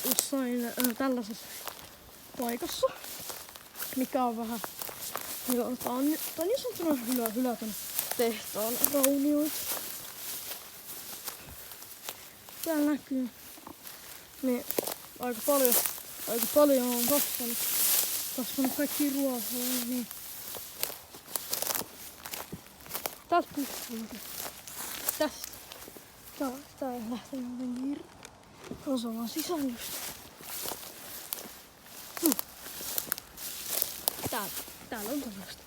jossain tällaisessa paikassa, mikä on vähän, tää on niin sanottuna hylätön tehtaan raunioita. Täällä näkyy, niin aika paljon on kasvanut kaikki ruohoja, niin täältä pystyy. Tästä. Tää ei lähtenyt jotenkin irti. On sama sisällystä. Täällä on tällaista.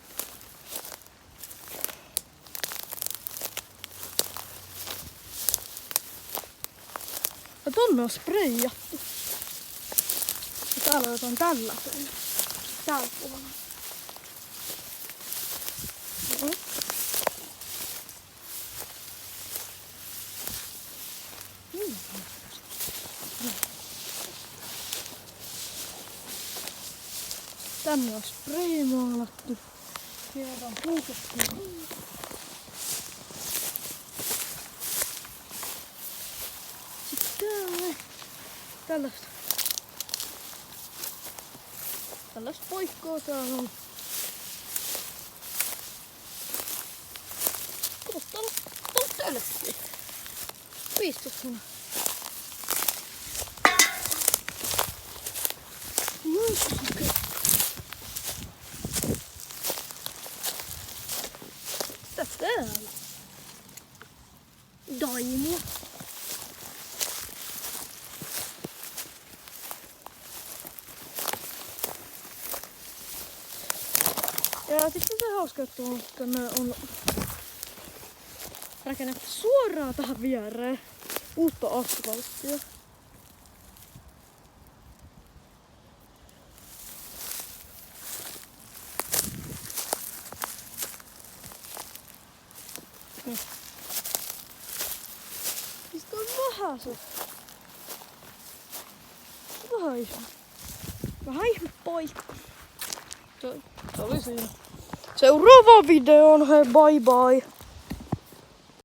Ja tonne on spreijattu. Ja täällä on jotain tällaisen. Täällä puolella. Tänne on spreimaalattu. Sieltä on puukettu. Sitten täällä tällaista paikkaa täällä on. Kato, täällä on tölkki. 15 sana. Mitä täällä? Daimia. Ja sitten se hauska juttu on, että ne on rakennettu suoraan tähän viereen uutta asfalttia. Mistä on vähän se? Vähän ihme paikka. Se oli siinä. Seuraava videoon, hei bye bye.